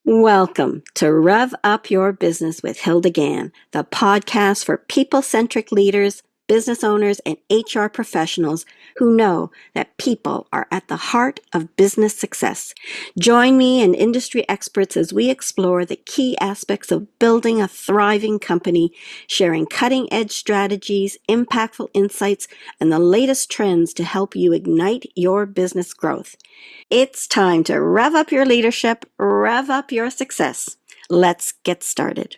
Welcome to Rev Up Your Business with Hilda Gann, the podcast for people-centric leaders, business owners, and HR professionals who know that people are at the heart of business success. Join me and industry experts as we explore the key aspects of building a thriving company, sharing cutting-edge strategies, impactful insights, and the latest trends to help you ignite your business growth. It's time to rev up your leadership, rev up your success. Let's get started.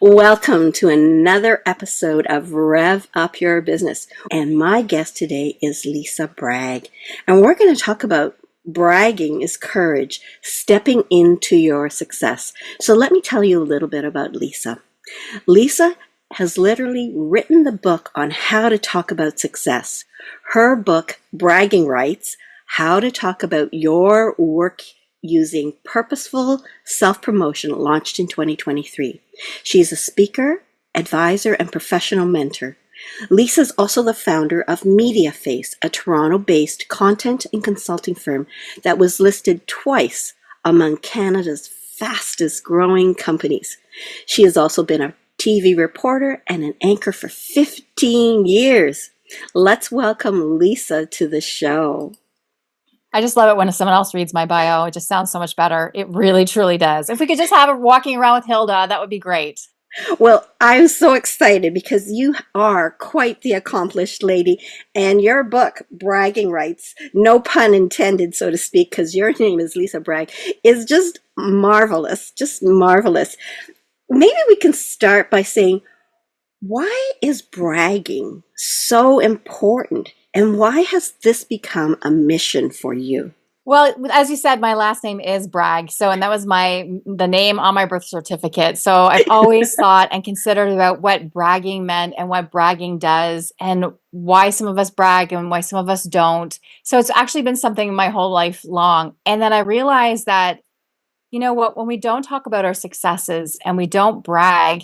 Welcome to another episode of Rev Up Your Business. And my guest today is Lisa Bragg. And we're going to talk about bragging is courage, stepping into your success. So let me tell you a little bit about Lisa. Lisa has literally written the book on how to talk about success. Her book, Bragging Rights, How to Talk About Your Work Using Purposeful Self-Promotion, launched in 2023. She's a speaker, advisor, and professional mentor. Lisa's also the founder of MediaFace, a Toronto-based content and consulting firm that was listed twice among Canada's fastest growing companies. She has also been a TV reporter and an anchor for 15 years. Let's welcome Lisa to the show. I just love it when someone else reads my bio. It just sounds so much better. It really, truly does. If we could just have her walking around with Hilda, that would be great. Well, I'm so excited because you are quite the accomplished lady, and your book, Bragging Rights, no pun intended, so to speak, because your name is Lisa Bragg, is just marvelous, just marvelous. Maybe we can start by saying, why is bragging so important? And why has this become a mission for you? Well, as you said, my last name is Bragg. And that was the name on my birth certificate. So I've always thought and considered about what bragging meant and what bragging does and why some of us brag and why some of us don't. So it's actually been something my whole life long. And then I realized that, you know what, when we don't talk about our successes and we don't brag,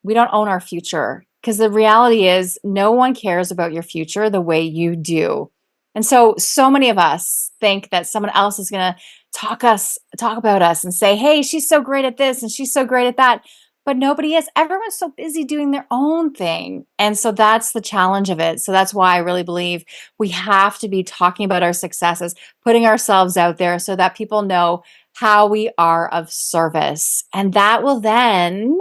we don't own our future. Because the reality is no one cares about your future the way you do. And so many of us think that someone else is going to talk about us and say, hey, she's so great at this and she's so great at that. But nobody is. Everyone's so busy doing their own thing. And so that's the challenge of it. So that's why I really believe we have to be talking about our successes, putting ourselves out there so that people know how we are of service. And that will then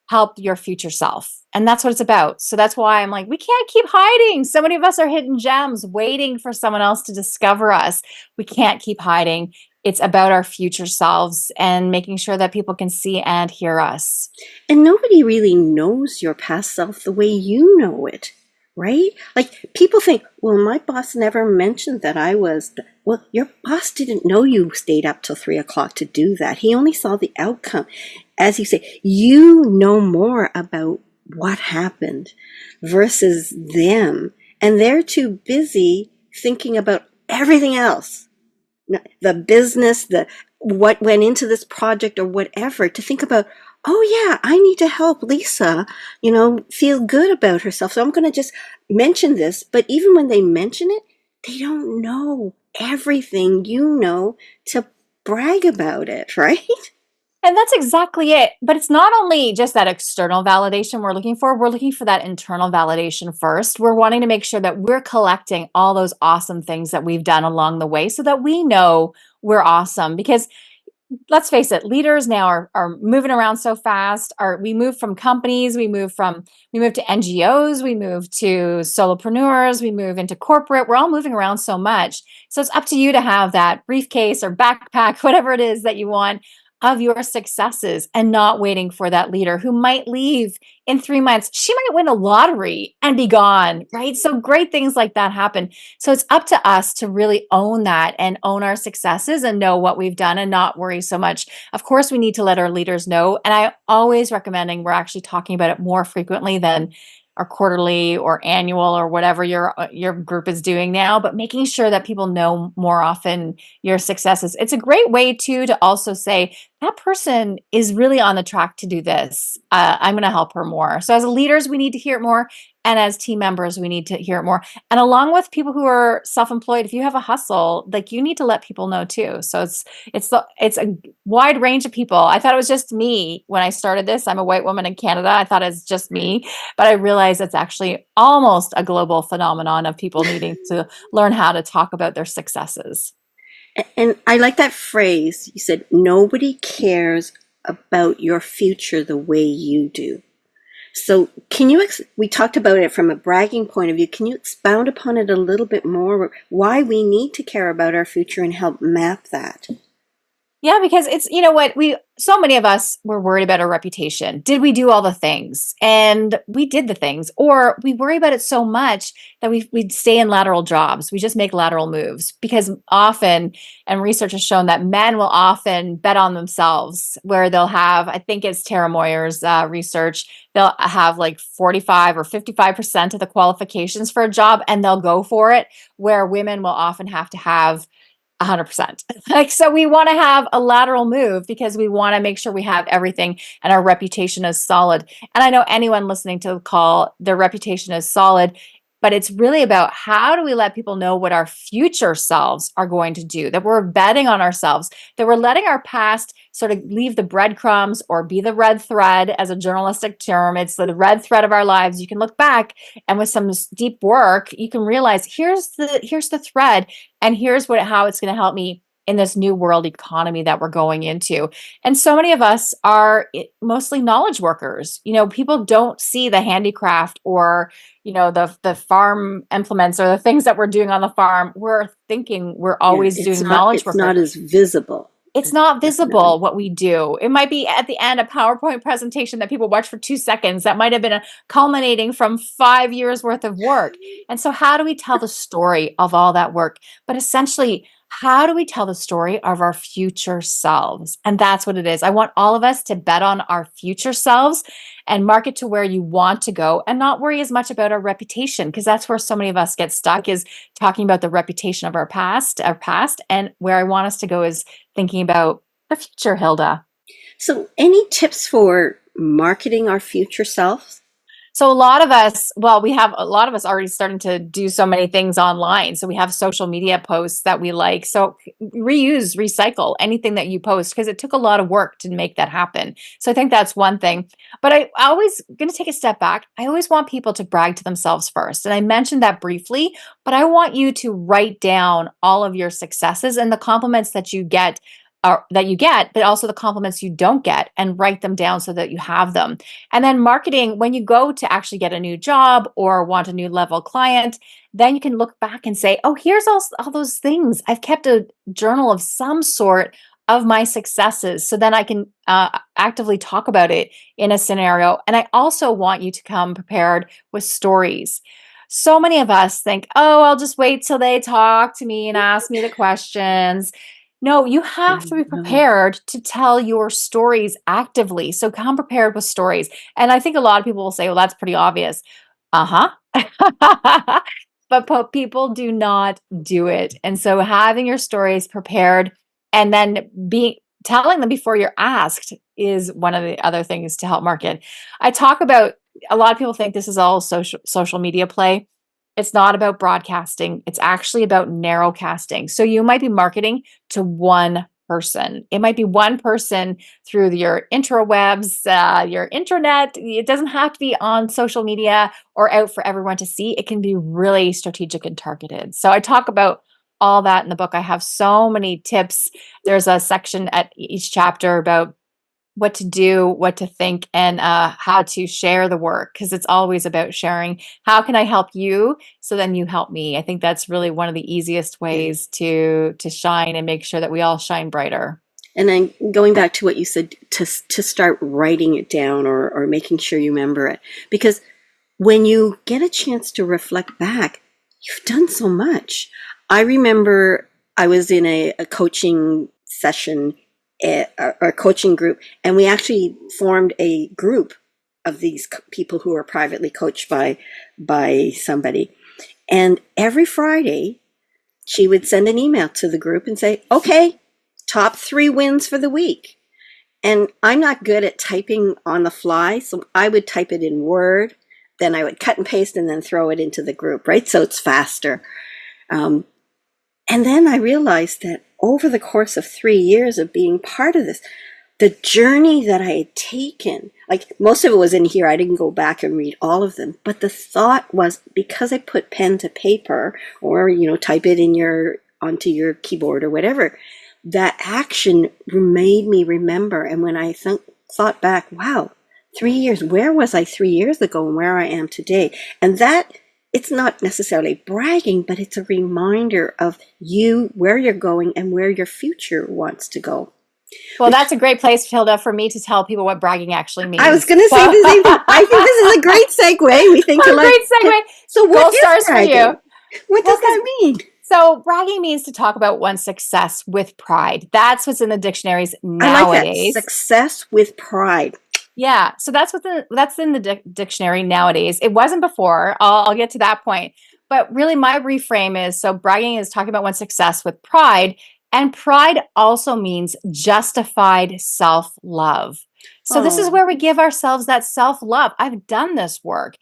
help your future self. And that's what it's about. So that's why I'm like, we can't keep hiding. So many of us are hidden gems waiting for someone else to discover us. We can't keep hiding. It's about our future selves and making sure that people can see and hear us. And nobody really knows your past self the way you know it, right? Like people think, well, my boss never mentioned that I was, well, your boss didn't know you stayed up till 3 o'clock to do that. He only saw the outcome. As you say, you know more about what happened versus them. And they're too busy thinking about everything else. The business, what went into this project or whatever, to think about, oh yeah, I need to help Lisa, feel good about herself. So I'm going to just mention this. But even when they mention it, they don't know everything you know to brag about it, right? And that's exactly it. But it's not only just that external validation we're looking for that internal validation first. We're wanting to make sure that we're collecting all those awesome things that we've done along the way so that we know we're awesome. Because let's face it, leaders now are moving around so fast. We move from companies, we move to NGOs, we move to solopreneurs, we move into corporate. We're all moving around so much. So it's up to you to have that briefcase or backpack, whatever it is that you want, of your successes and not waiting for that leader who might leave in 3 months. She might win a lottery and be gone, right? So great things like that happen. So it's up to us to really own that and own our successes and know what we've done and not worry so much. Of course, we need to let our leaders know. And I always recommending we're actually talking about it more frequently than our quarterly or annual or whatever your group is doing now, but making sure that people know more often your successes. It's a great way too to also say that person is really on the track to do this. I'm going to help her more. So as leaders, we need to hear it more. And as team members, we need to hear it more. And along with people who are self-employed, if you have a hustle, like you need to let people know too. So it's a wide range of people. I thought it was just me when I started this. I'm a white woman in Canada. I thought it's just me, but I realized it's actually almost a global phenomenon of people needing to learn how to talk about their successes. And I like that phrase. You said, nobody cares about your future the way you do. So we talked about it from a bragging point of view. Can you expound upon it a little bit more? Why we need to care about our future and help map that? Yeah, because it's, you know what, so many of us were worried about our reputation. Did we do all the things? And we did the things, or we worry about it so much that we'd stay in lateral jobs. We just make lateral moves because often, and research has shown that men will often bet on themselves where they'll have, I think it's Tara Moyer's research, they'll have like 45 or 55% of the qualifications for a job and they'll go for it, where women will often have to have 100%. Like, so we want to have a lateral move because we want to make sure we have everything and our reputation is solid. And I know anyone listening to the call, their reputation is solid, but it's really about how do we let people know what our future selves are going to do, that we're betting on ourselves, that we're letting our past sort of leave the breadcrumbs or be the red thread as a journalistic term. It's the red thread of our lives. You can look back and with some deep work, you can realize here's the thread and here's how it's going to help me in this new world economy that we're going into. And so many of us are mostly knowledge workers. You know, people don't see the handicraft or, you know, the farm implements or the things that we're doing on the farm. We're thinking we're always doing knowledge work. It's not as visible. It's not visible what we do. It might be at the end a PowerPoint presentation that people watch for 2 seconds. That might have been culminating from 5 years worth of work. And so how do we tell the story of all that work? But essentially, how do we tell the story of our future selves? And that's what it is. I want all of us to bet on our future selves and market to where you want to go and not worry as much about our reputation, because that's where so many of us get stuck, is talking about the reputation of our past. And where I want us to go is thinking about the future, Hilda. So any tips for marketing our future selves? So a lot of us, we have a lot of us already starting to do so many things online. So we have social media posts that we like. So recycle anything that you post, because it took a lot of work to make that happen. So I think that's one thing. But I always going to take a step back. I always want people to brag to themselves first. And I mentioned that briefly, but I want you to write down all of your successes and the compliments that you get, but also the compliments you don't get, and write them down so that you have them. And then marketing, when you go to actually get a new job or want a new level client, then you can look back and say, oh, here's all those things. I've kept a journal of some sort of my successes. So then I can actively talk about it in a scenario. And I also want you to come prepared with stories. So many of us think, oh, I'll just wait till they talk to me and ask me the questions. No, you have to be prepared to tell your stories actively. So come prepared with stories. And I think a lot of people will say, well, that's pretty obvious. Uh-huh. But people do not do it. And so having your stories prepared and then telling them before you're asked is one of the other things to help market. I talk about, a lot of people think this is all social media play. It's not about broadcasting. It's actually about narrowcasting. So you might be marketing to one person. It might be one person through your interwebs, your internet. It doesn't have to be on social media or out for everyone to see. It can be really strategic and targeted. So I talk about all that in the book. I have so many tips. There's a section at each chapter about what to do, what to think, and how to share the work, because it's always about sharing. How can I help you? So then you help me. I think that's really one of the easiest ways to shine and make sure that we all shine brighter. And then going back to what you said, to start writing it down or making sure you remember it. Because when you get a chance to reflect back, you've done so much. I remember I was in a coaching session, a coaching group, and we actually formed a group of these people who are privately coached by somebody. And every Friday, she would send an email to the group and say, okay, top 3 wins for the week. And I'm not good at typing on the fly, so I would type it in Word, then I would cut and paste and then throw it into the group, right? So it's faster. And then I realized that over the course of 3 years of being part of this, the journey that I had taken, like most of it was in here. I didn't go back and read all of them, but the thought was, because I put pen to paper or, type it onto your keyboard or whatever, that action made me remember. And when I thought back, wow, 3 years, where was I 3 years ago and where I am today? And that, it's not necessarily bragging, but it's a reminder of where you're going and where your future wants to go. Well, that's a great place, Hilda, for me to tell people what bragging actually means. I was going to say the same thing. I think this is a great segue. We think great segue. So what Gold is stars bragging? for you. What does that mean? So bragging means to talk about one's success with pride. That's what's in the dictionaries nowadays. I like that. Success with pride. Yeah. So that's in the dictionary nowadays. It wasn't before. I'll get to that point. But really my reframe is, so bragging is talking about one's success with pride. And pride also means justified self-love. So this is where we give ourselves that self-love. I've done this work.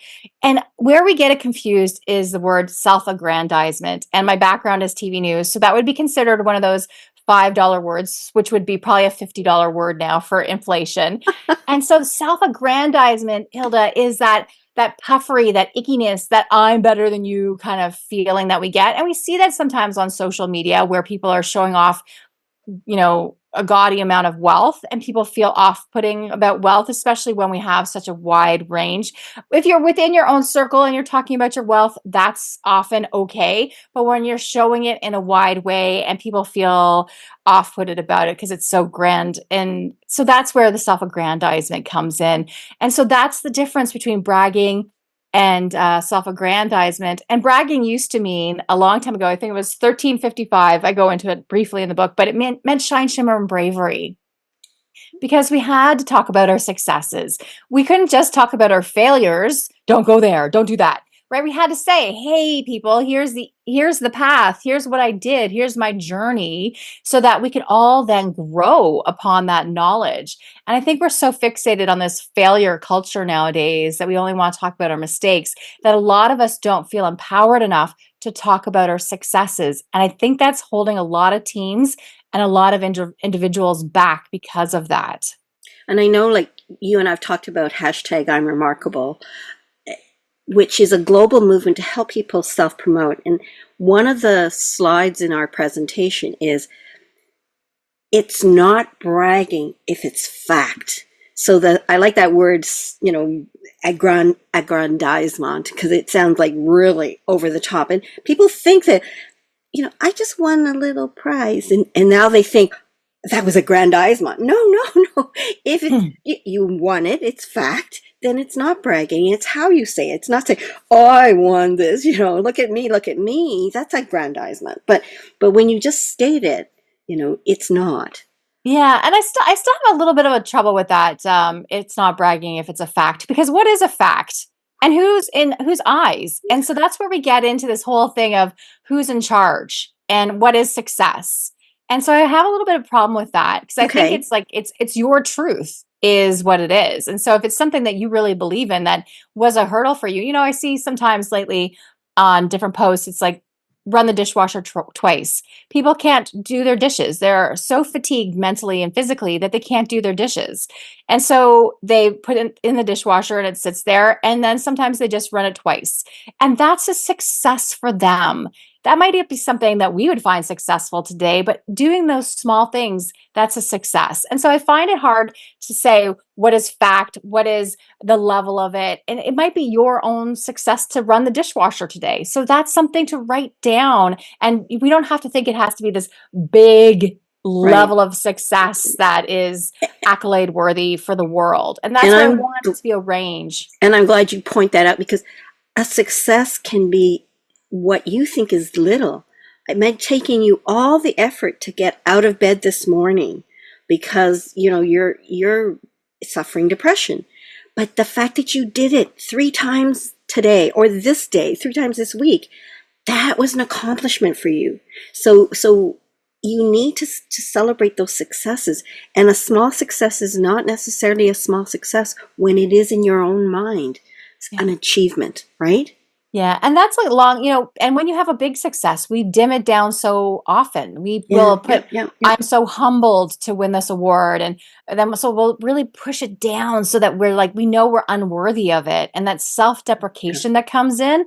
And where we get it confused is the word self-aggrandizement. And my background is TV news. So that would be considered one of those $5 words, which would be probably a $50 word now for inflation. And so self-aggrandizement, Hilda, is that puffery, that ickiness, that I'm better than you kind of feeling that we get. And we see that sometimes on social media where people are showing off, a gaudy amount of wealth, and people feel off-putting about wealth, especially when we have such a wide range. If you're within your own circle and you're talking about your wealth, that's often okay. But when you're showing it in a wide way and people feel off-putted about it because it's so grand, and so that's where the self-aggrandizement comes in. And so that's the difference between bragging and self-aggrandizement. And bragging used to mean, a long time ago, I think it was 1355, I go into it briefly in the book, but it meant shine, shimmer, and bravery. Because we had to talk about our successes. We couldn't just talk about our failures. Don't go there. Don't do that. Right? We had to say, hey, people, here's the path. Here's what I did. Here's my journey, so that we could all then grow upon that knowledge. And I think we're so fixated on this failure culture nowadays that we only want to talk about our mistakes, that a lot of us don't feel empowered enough to talk about our successes. And I think that's holding a lot of teams and a lot of individuals back because of that. And I know, like you and I've talked about hashtag I'm Remarkable, which is a global movement to help people self-promote. And one of the slides in our presentation is, it's not bragging if it's fact. So I like that word, aggrandizement, because it sounds like really over the top. And people think that, I just won a little prize. And now they think that was aggrandizement. No. If you won it, it's fact. Then it's not bragging. It's how you say it. It's not saying, oh, I won this, look at me. That's aggrandizement. But when you just state it, it's not. Yeah. And I still have a little bit of a trouble with that. It's not bragging if it's a fact, because what is a fact? And who's in whose eyes? And so that's where we get into this whole thing of who's in charge and what is success. And so I have a little bit of problem with that, because I think it's like, it's your truth is what it is. And so if it's something that you really believe in that was a hurdle for you, I see sometimes lately on different posts, it's like, run the dishwasher twice. People can't do their dishes. They're so fatigued mentally and physically that they can't do their dishes. And so they put it in the dishwasher and it sits there. And then sometimes they just run it twice. And that's a success for them. That might be something that we would find successful today, but doing those small things, that's a success. And so I find it hard to say what is fact, what is the level of it. And it might be your own success to run the dishwasher today. So that's something to write down. And we don't have to think it has to be this big level of success that is accolade worthy for the world. And that's why I want it to be a range. And I'm glad you point that out, because a success can be what you think is little. It meant taking you all the effort to get out of bed this morning because, you're suffering depression. But the fact that you did it 3 times today or this day, 3 times this week, that was an accomplishment for you. So you need to celebrate those successes. And a small success is not necessarily a small success when it is in your own mind. an achievement, right? Yeah. And that's like long, and when you have a big success, we dim it down so often. We Yeah, will yeah, put, yeah, yeah, I'm so humbled to win this award. And then, so we'll really push it down so that we're like, we know we're unworthy of it. And that self yeah, deprecation that comes in,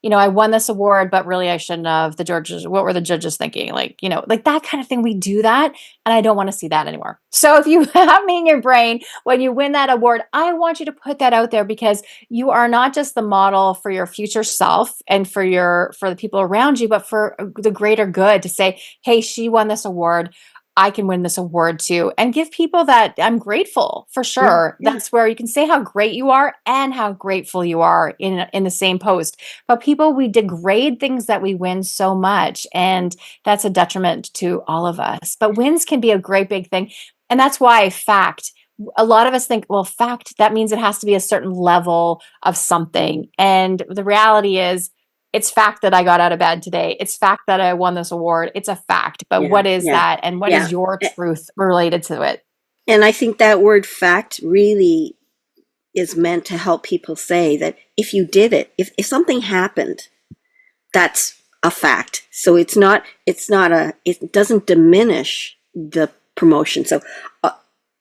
I won this award, but really I shouldn't have. The judges, what were the judges thinking? Like, like that kind of thing. We do that. And I don't want to see that anymore. So if you have me in your brain, when you win that award, I want you to put that out there because you are not just the model for your future self and for the people around you, but for the greater good to say, hey, she won this award. I can win this award too. And give people that I'm grateful for yeah, sure. yeah, That's where you can say how great you are and how grateful you are in the same post. But people, we degrade things that we win so much. And that's a detriment to all of us. But wins can be a great big thing. And that's why fact, a lot of us think, well, fact, that means it has to be a certain level of something. And the reality is, it's fact that I got out of bed today. It's fact that I won this award. It's a fact. But yeah, what is yeah, that? And what yeah. is your truth related to it? And I think that word fact really is meant to help people say that if you did it, if something happened, that's a fact. So it doesn't diminish the promotion. So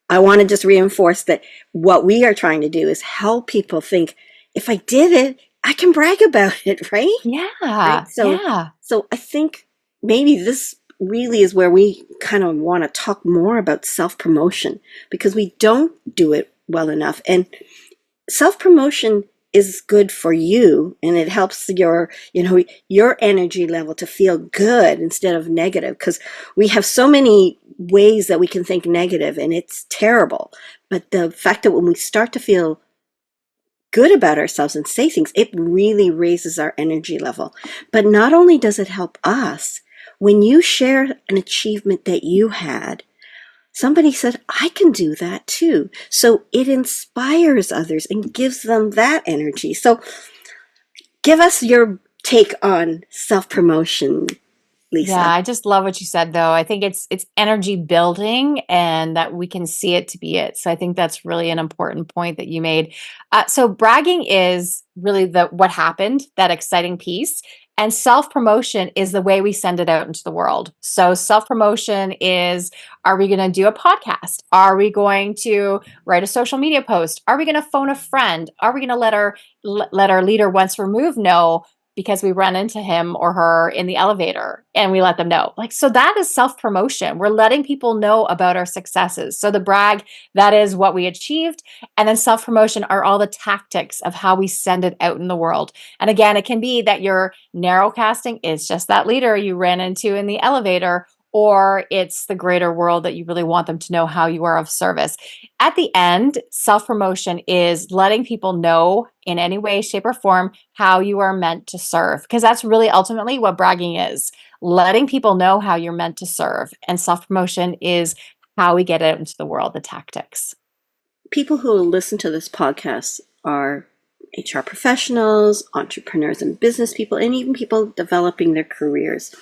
I want to just reinforce that what we are trying to do is help people think, if I did it, I can brag about it, right? Yeah. Right. So I think maybe this really is where we kind of want to talk more about self-promotion, because we don't do it well enough. And self-promotion is good for you, and it helps your energy level to feel good instead of negative, because we have so many ways that we can think negative and it's terrible. But the fact that when we start to feel good about ourselves and say things, it really raises our energy level. But not only does it help us, when you share an achievement that you had, somebody said, I can do that too. So it inspires others and gives them that energy. So give us your take on self-promotion, Yeah, Lisa. I just love what you said though. I think it's energy building and that we can see it to be it. So I think that's really an important point that you made. So bragging is really the what happened, that exciting piece. And self-promotion is the way we send it out into the world. So self-promotion is, are we going to do a podcast? Are we going to write a social media post? Are we going to phone a friend? Are we going to let our leader once removed know because we run into him or her in the elevator and we let them know? Like, so that is self-promotion. We're letting people know about our successes. So the brag, that is what we achieved. And then self-promotion are all the tactics of how we send it out in the world. And again, it can be that your narrow casting is just that leader you ran into in the elevator, or it's the greater world that you really want them to know how you are of service. At the end, self promotion is letting people know in any way, shape, or form how you are meant to serve, because that's really ultimately what bragging is, letting people know how you're meant to serve. And self promotion is how we get it into the world, the tactics. People who listen to this podcast are HR professionals, entrepreneurs and business people, and even people developing their careers.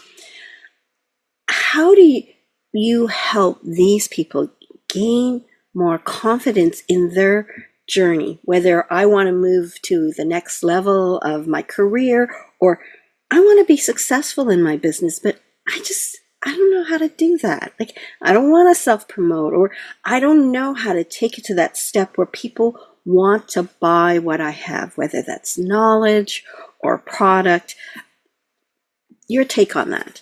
How do you help these people gain more confidence in their journey, whether I want to move to the next level of my career or I want to be successful in my business, but I don't know how to do that. Like, I don't want to self-promote, or I don't know how to take it to that step where people want to buy what I have, whether that's knowledge or product. Your take on that?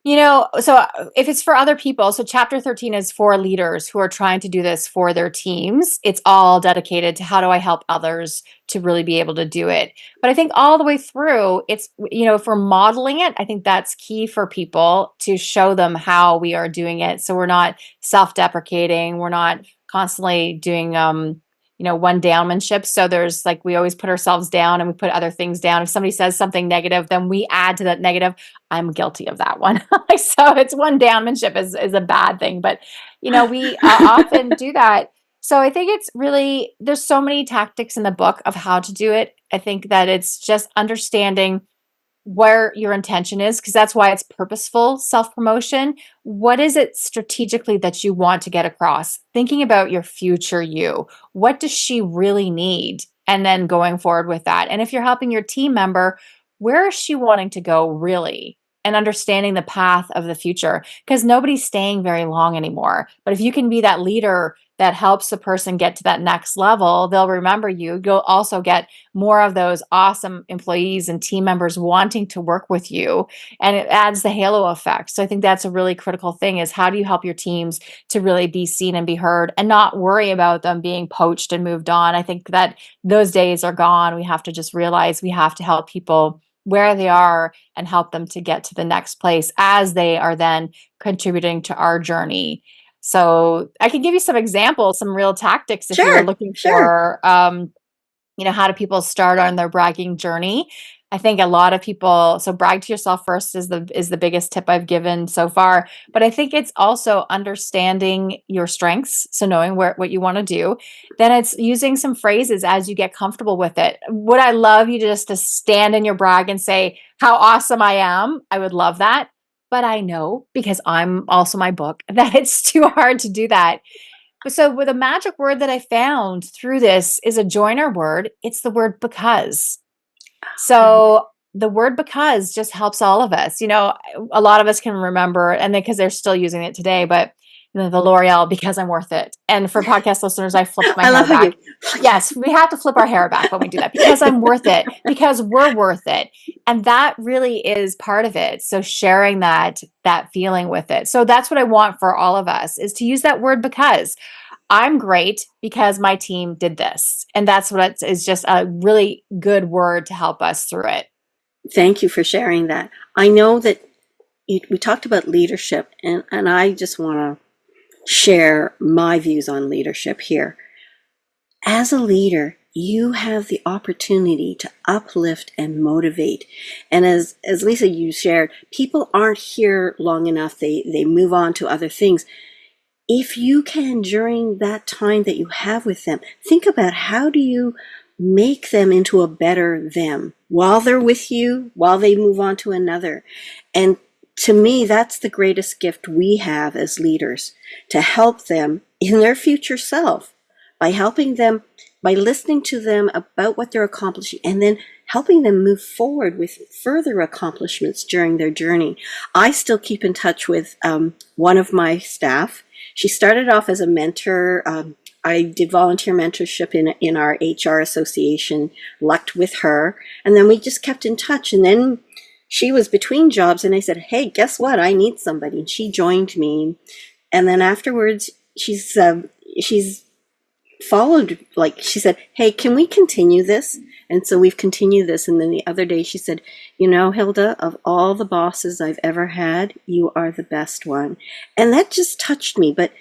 So if it's for other people, so chapter 13 is for leaders who are trying to do this for their teams. It's all dedicated to how do I help others to really be able to do it. But I think all the way through, it's, if we're modeling it, I think that's key for people to show them how we are doing it. So we're not self-deprecating. We're not constantly doing, one downmanship. So there's like, we always put ourselves down and we put other things down. If somebody says something negative, then we add to that negative. I'm guilty of that one. So it's one downmanship is a bad thing, but we often do that. So I think it's really, there's so many tactics in the book of how to do it. I think that it's just understanding where your intention is, because that's why it's purposeful self-promotion. What is it strategically that you want to get across? Thinking about your future you. What does she really need? and then going forward with that. And if you're helping your team member, where is she wanting to go really? And understanding the path of the future, because nobody's staying very long anymore. But if you can be that leader that helps the person get to that next level, they'll remember you. You'll also get more of those awesome employees and team members wanting to work with you. And it adds the halo effect. So I think that's a really critical thing, is how do you help your teams to really be seen and be heard and not worry about them being poached and moved on. I think that those days are gone. We have to just realize we have to help people where they are and help them to get to the next place as they are then contributing to our journey. So I can give you some examples, some real tactics if you're looking for, how do people start on their bragging journey? I think a lot of people, so brag to yourself first is the biggest tip I've given so far. But I think it's also understanding your strengths. So knowing what you want to do. Then it's using some phrases as you get comfortable with it. Would I love you just to stand in your brag and say how awesome I am? I would love that. But I know, because I'm also my book, that it's too hard to do that. So with a magic word that I found through this is a joiner word. It's the word because. So the word because just helps all of us. A lot of us can remember, and because they're still using it today, but the L'Oreal, because I'm worth it. And for podcast listeners, I flipped my hair back. Yes, we have to flip our hair back when we do that, because I'm worth it, because we're worth it. And that really is part of it. So sharing that feeling with it. So that's what I want for all of us, is to use that word because. I'm great because my team did this. And that's what is just a really good word to help us through it. Thank you for sharing that. I know that we talked about leadership, and I just want to share my views on leadership here. As a leader, you have the opportunity to uplift and motivate. And as Lisa, you shared, people aren't here long enough. They move on to other things. If you can, during that time that you have with them, think about how do you make them into a better them while they're with you, while they move on to another. And to me, that's the greatest gift we have as leaders, to help them in their future self by helping them, by listening to them about what they're accomplishing, and then helping them move forward with further accomplishments during their journey. I still keep in touch with one of my staff. She started off as a mentor. I did volunteer mentorship in our HR association, lucked with her, and then we just kept in touch. And then she was between jobs, and I said, hey, guess what? I need somebody. And she joined me. And then afterwards, she's followed, she said, hey, can we continue this? And so we've continued this. And then the other day she said, Hilda, of all the bosses I've ever had, you are the best one. And that just touched me. But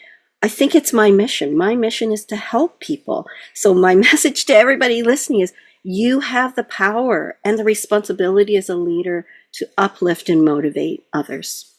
I think it's my mission. My mission is to help people. So my message to everybody listening is, you have the power and the responsibility as a leader to uplift and motivate others.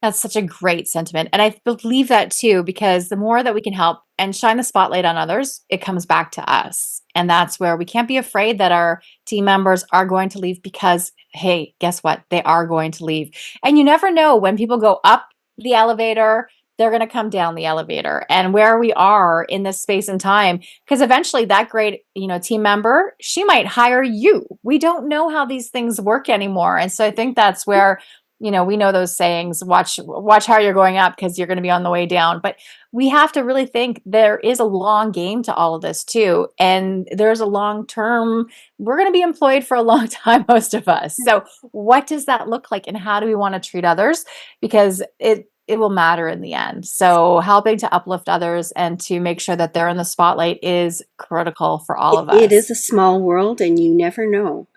That's such a great sentiment. And I believe that too, because the more that we can help and shine the spotlight on others, it comes back to us. And that's where we can't be afraid that our team members are going to leave, because, hey, guess what? They are going to leave. And you never know, when people go up the elevator, they're going to come down the elevator, and where we are in this space and time, because eventually that great, team member, she might hire you. We don't know how these things work anymore. And so I think that's where, we know those sayings, watch how you're going up, because you're going to be on the way down. But we have to really think there is a long game to all of this too. And there's a long term, we're going to be employed for a long time, most of us. So what does that look like, and how do we want to treat others? Because it will matter in the end. So helping to uplift others and to make sure that they're in the spotlight is critical for all of us. It is a small world, and you never know.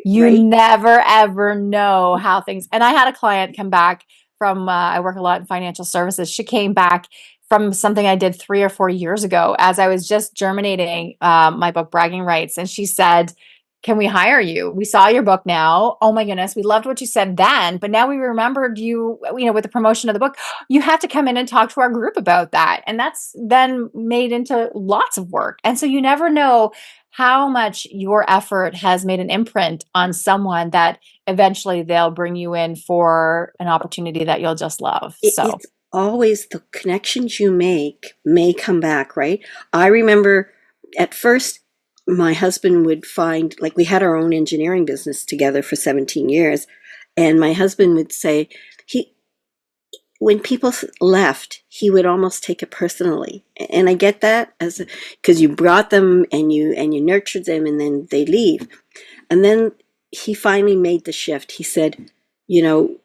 You never, ever know how things. And I had a client come back from, I work a lot in financial services. She came back from something I did 3 or 4 years ago as I was just germinating my book, Bragging Rights. And she said, can we hire you? We saw your book now. Oh my goodness. We loved what you said then, but now we remembered you, with the promotion of the book, you have to come in and talk to our group about that. And that's then made into lots of work. And so you never know how much your effort has made an imprint on someone that eventually they'll bring you in for an opportunity that you'll just love. So it's always the connections you make may come back, right? I remember at first, my husband would find, like, we had our own engineering business together for 17 years, and my husband would say, he, when people left, he would almost take it personally. And I get that, as because you brought them and you nurtured them, and then they leave. And then he finally made the shift. He said, you know,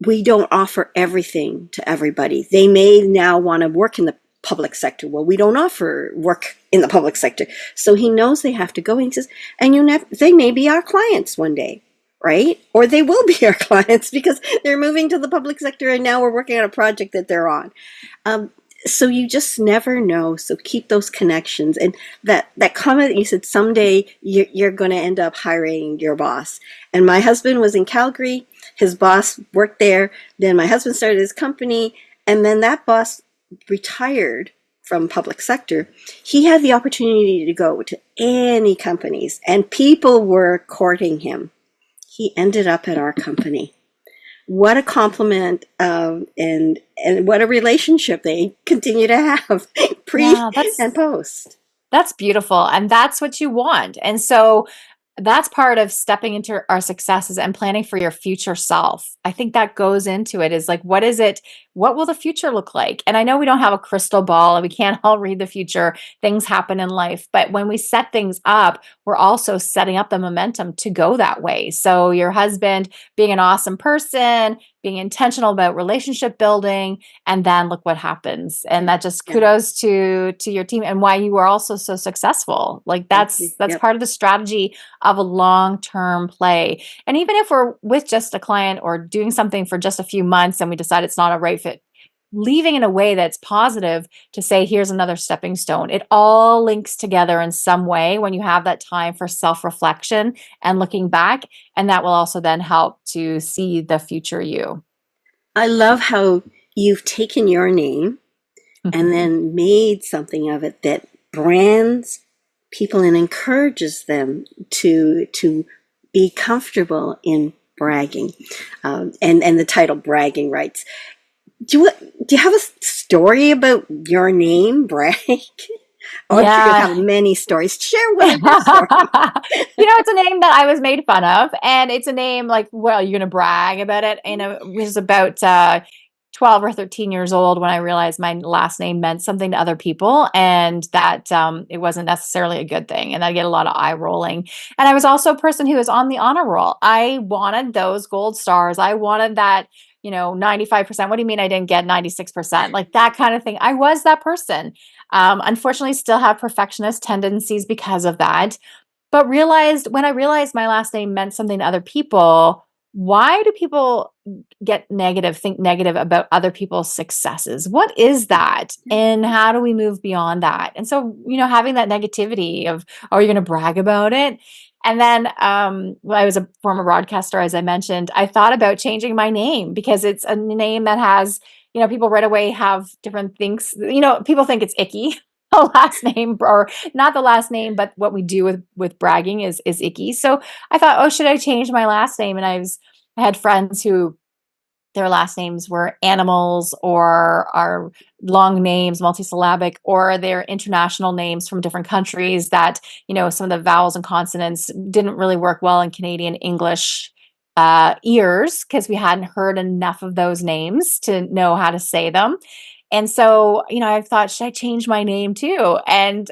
we don't offer everything to everybody. They may now want to work in the public sector. Well, we don't offer work in the public sector. So he knows they have to go. He says, and they may be our clients one day, right? Or they will be our clients because they're moving to the public sector and now we're working on a project that they're on. So you just never know. So keep those connections. And that comment that you said, someday you're going to end up hiring your boss. And my husband was in Calgary. His boss worked there. Then my husband started his company. And then that boss retired from public sector. He had the opportunity to go to any companies and people were courting him. He ended up at our company. What a compliment, and what a relationship they continue to have pre and post. That's beautiful. And that's what you want. And so that's part of stepping into our successes and planning for your future self. I think that goes into it, is like, what is it? What will the future look like? And I know we don't have a crystal ball and we can't all read the future. Things happen in life. But when we set things up, we're also setting up the momentum to go that way. So your husband being an awesome person, being intentional about relationship building, and then look what happens. And that just kudos to your team and why you are also so successful. Like that's part of the strategy of a long-term play. And even if we're with just a client or doing something for just a few months and we decide it's not a right fit, leaving in a way that's positive to say, here's another stepping stone. It all links together in some way when you have that time for self-reflection and looking back. And that will also then help to see the future you. I love how you've taken your name and then made something of it that brands people and encourages them to be comfortable in bragging, and the title bragging rights. Do you have a story about your name, Bragg? Oh, yeah. I'm sure you have many stories. Share one of your stories. It's a name that I was made fun of, and it's a name like, well, you're going to brag about it. And it was about 12 or 13 years old when I realized my last name meant something to other people, and that it wasn't necessarily a good thing. And I get a lot of eye rolling. And I was also a person who was on the honor roll. I wanted those gold stars. I wanted that, 95%. What do you mean I didn't get 96%? Like that kind of thing. I was that person. Unfortunately, still have perfectionist tendencies because of that. But when I realized my last name meant something to other people, why do people think negative about other people's successes? What is that? And how do we move beyond that? And so, having that negativity of, are you going to brag about it? And then I was a former broadcaster, as I mentioned. I thought about changing my name because it's a name that has, people right away have different things. People think it's icky. A last name, or not the last name, but what we do with bragging is icky. So I thought, oh, should I change my last name? And I had friends who their last names were animals or are long names, multisyllabic, or they're international names from different countries that, some of the vowels and consonants didn't really work well in Canadian English ears because we hadn't heard enough of those names to know how to say them. And so, I thought, should I change my name too? And,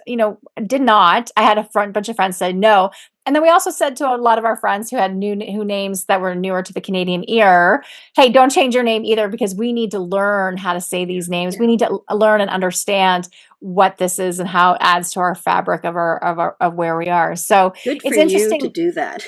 did not. I had a bunch of friends said no. And then we also said to a lot of our friends who had new names that were newer to the Canadian ear, hey, don't change your name either, because we need to learn how to say these names. We need to learn and understand what this is and how it adds to our fabric of where we are. So good for it's interesting you to do that.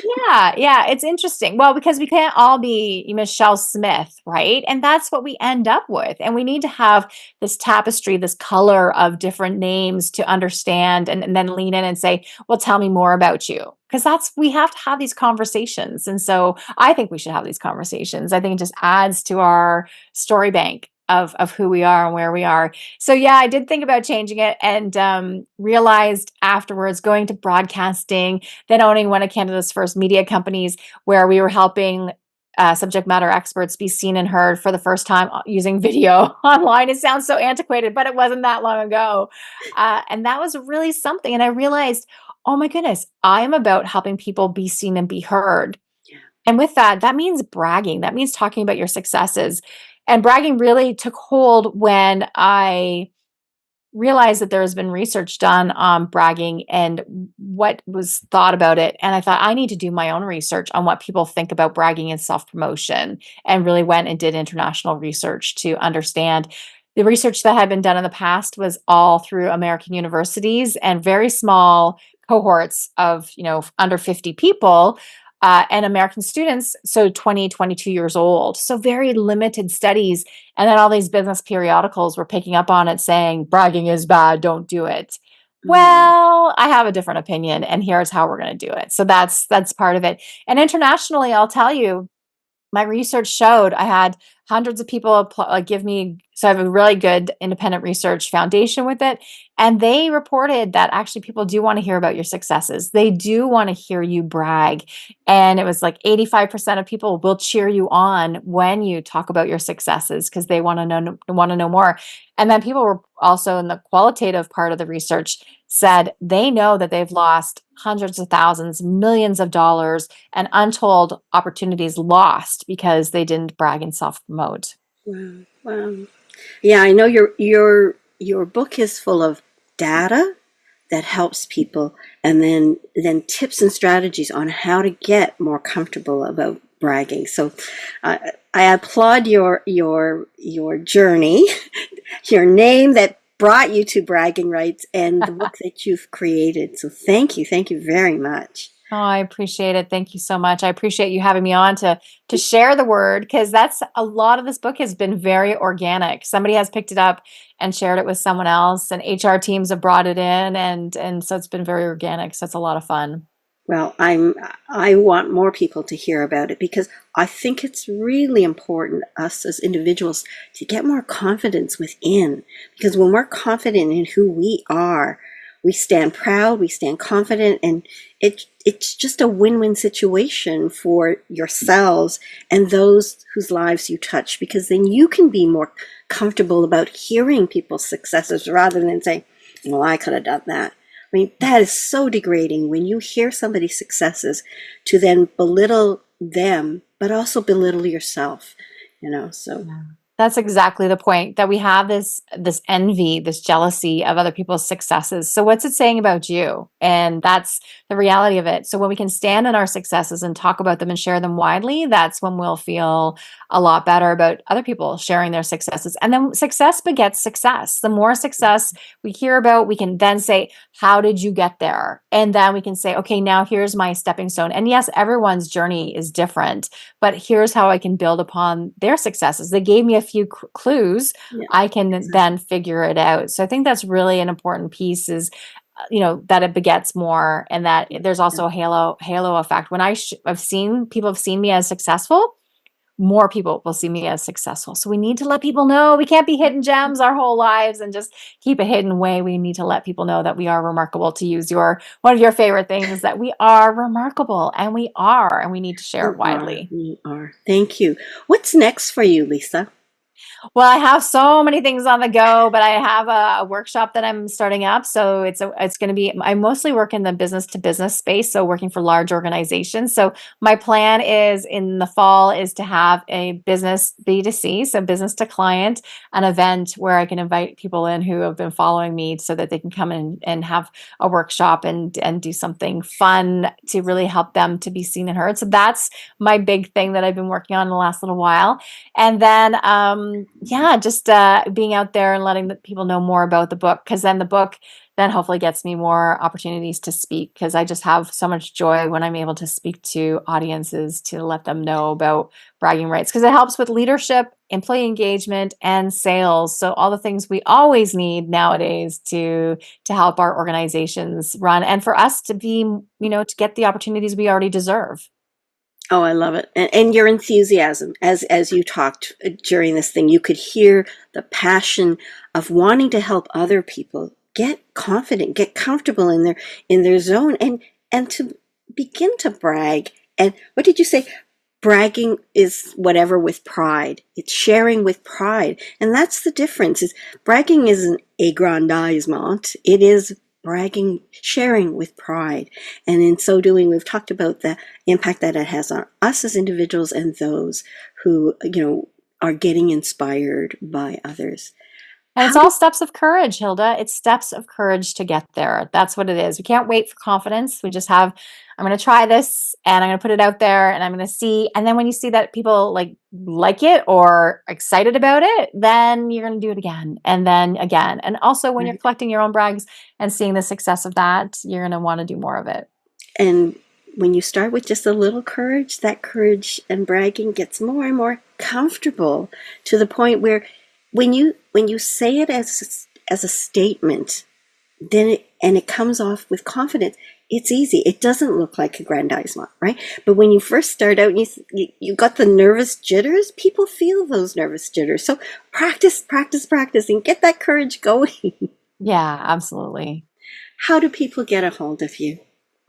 Yeah, it's interesting. Well, because we can't all be Michelle Smith, right? And that's what we end up with. And we need to have this tapestry, this color of different names to understand and then lean in and say, well, tell me more about you. Because we have to have these conversations. And so I think we should have these conversations. I think it just adds to our story bank of who we are and where we are. So yeah, I did think about changing it and realized afterwards, going to broadcasting, then owning one of Canada's first media companies, where we were helping subject matter experts be seen and heard for the first time using video online. It sounds so antiquated, but it wasn't that long ago. And that was really something. And I realized oh my goodness, I am about helping people be seen and be heard. Yeah. And with that, that means bragging. That means talking about your successes. And bragging really took hold when I realized that there has been research done on bragging and what was thought about it. And I thought, I need to do my own research on what people think about bragging and self promotion, and really went and did international research to understand. The research that had been done in the past was all through American universities and very small cohorts of, under 50 people. And American students, so 20, 22 years old. So very limited studies. And then all these business periodicals were picking up on it saying, bragging is bad, don't do it. Mm. Well, I have a different opinion, and here's how we're going to do it. So that's part of it. And internationally, I'll tell you, my research showed I had hundreds of people give me, so I have a really good independent research foundation with it. And they reported that actually people do want to hear about your successes. They do want to hear you brag. And it was like 85% of people will cheer you on when you talk about your successes because they want to know more. And then people were also in the qualitative part of the research said they know that they've lost hundreds of thousands, millions of dollars, and untold opportunities lost because they didn't brag and self-promote. Wow. Wow. Yeah, I know your book is full of data that helps people, and then tips and strategies on how to get more comfortable about bragging. So I applaud your journey, your name that brought you to bragging rights, and the book that you've created. So thank you very much. Oh, I appreciate it. Thank you so much. I appreciate you having me on to share the word, because that's a lot of this book has been very organic. Somebody has picked it up and shared it with someone else, and HR teams have brought it in, and so it's been very organic. So it's a lot of fun. Well, I want more people to hear about it because I think it's really important us as individuals to get more confidence within. Because when we're confident in who we are, we stand proud, we stand confident, and it's just a win-win situation for yourselves and those whose lives you touch, because then you can be more comfortable about hearing people's successes rather than saying, well, I could have done that. I mean, that is so degrading when you hear somebody's successes to then belittle them, but also belittle yourself, so. Yeah. That's exactly the point, that we have this envy, this jealousy of other people's successes. So what's it saying about you? And that's the reality of it. So when we can stand in our successes and talk about them and share them widely, that's when we'll feel a lot better about other people sharing their successes. And then success begets success. The more success we hear about, we can then say, how did you get there? And then we can say, okay, now here's my stepping stone. And yes, everyone's journey is different, but here's how I can build upon their successes. They gave me a few clues. Yeah, I can exactly. then figure it out. So I think that's really an important piece is, that it begets more, and that there's also a halo effect. When I've seen people have seen me as successful, more people will see me as successful. So we need to let people know we can't be hidden gems our whole lives and just keep a hidden away. We need to let people know that we are remarkable, to use one of your favorite things, that we are remarkable, and we need to share it widely. We are. Thank you. What's next for you, Lisa? Well, I have so many things on the go, but I have a workshop that I'm starting up. So it's going to be, I mostly work in the business to business space. So working for large organizations. So my plan is in the fall is to have a business B2C, so business to client, an event where I can invite people in who have been following me so that they can come in and have a workshop and do something fun to really help them to be seen and heard. So that's my big thing that I've been working on in the last little while. And then, just being out there and letting the people know more about the book, because then the book then hopefully gets me more opportunities to speak, because I just have so much joy when I'm able to speak to audiences to let them know about bragging rights, because it helps with leadership, employee engagement, and sales. So all the things we always need nowadays to help our organizations run, and for us to be, to get the opportunities we already deserve. Oh, I love it. And your enthusiasm, as you talked during this thing, you could hear the passion of wanting to help other people get confident, get comfortable in their zone, and to begin to brag. And what did you say? Bragging is whatever with pride. It's sharing with pride. And that's the difference. Is bragging isn't aggrandizement. It is bragging, sharing with pride. And in so doing, we've talked about the impact that it has on us as individuals and those who, are getting inspired by others. And it's all steps of courage, Hilda. It's steps of courage to get there. That's what it is. We can't wait for confidence. We just have, I'm going to try this and I'm going to put it out there and I'm going to see. And then when you see that people like it or excited about it, then you're going to do it again and then again. And also when you're collecting your own brags and seeing the success of that, you're going to want to do more of it. And when you start with just a little courage, that courage and bragging gets more and more comfortable to the point where when you say it as a statement, then it comes off with confidence. It's easy. It doesn't look like aggrandizement, right? But when you first start out, you got the nervous jitters. People feel those nervous jitters. So practice, and get that courage going. Yeah, absolutely. How do people get a hold of you?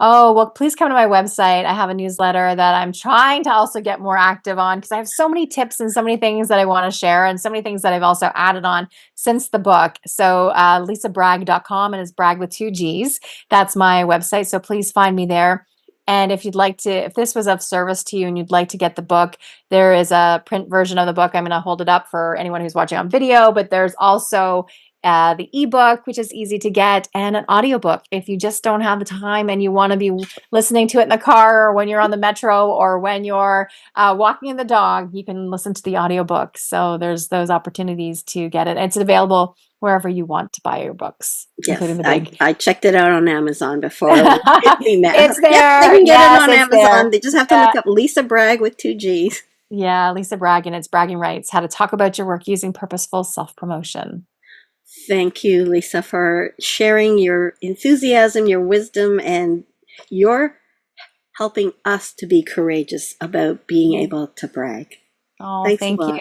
Oh, well, please come to my website. I have a newsletter that I'm trying to also get more active on because I have so many tips and so many things that I want to share and so many things that I've also added on since the book. So lisabragg.com, and it's Bragg with 2 G's. That's my website. So please find me there. And if this was of service to you and you'd like to get the book, there is a print version of the book. I'm going to hold it up for anyone who's watching on video, but there's also the ebook, which is easy to get, and an audiobook. If you just don't have the time and you want to be listening to it in the car or when you're on the metro or when you're walking the dog, you can listen to the audiobook. So there's those opportunities to get it. It's available wherever you want to buy your books, including the big. I checked it out on Amazon before. It's there. Yes, they can get it on Amazon. There. They just have to look up Lisa Bragg with 2 G's. Yeah, Lisa Bragg, and it's Bragging Rights, how to talk about your work using purposeful self-promotion. Thank you, Lisa, for sharing your enthusiasm, your wisdom, and your helping us to be courageous about being able to brag. Oh, thank you.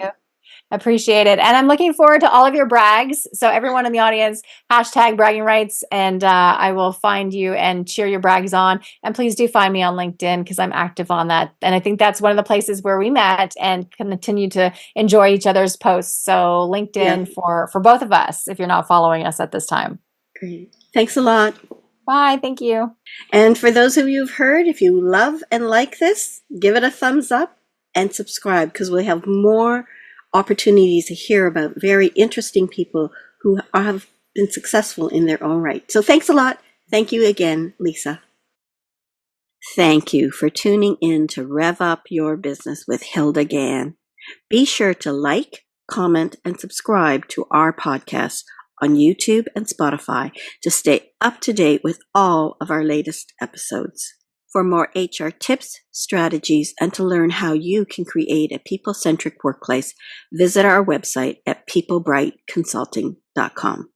Appreciate it. And I'm looking forward to all of your brags. So everyone in the audience, hashtag bragging rights, and I will find you and cheer your brags on. And please do find me on LinkedIn because I'm active on that. And I think that's one of the places where we met and continue to enjoy each other's posts. So LinkedIn for both of us, if you're not following us at this time. Great. Thanks a lot. Bye. Thank you. And for those of you who've heard, if you love and like this, give it a thumbs up and subscribe because we'll have more opportunities to hear about very interesting people who have been successful in their own right. So thanks a lot. Thank you again, Lisa. Thank you for tuning in to Rev Up Your Business with Hilda Gann. Be sure to like, comment, and subscribe to our podcast on YouTube and Spotify to stay up to date with all of our latest episodes. For more HR tips, strategies, and to learn how you can create a people-centric workplace, visit our website at peoplebrightconsulting.com.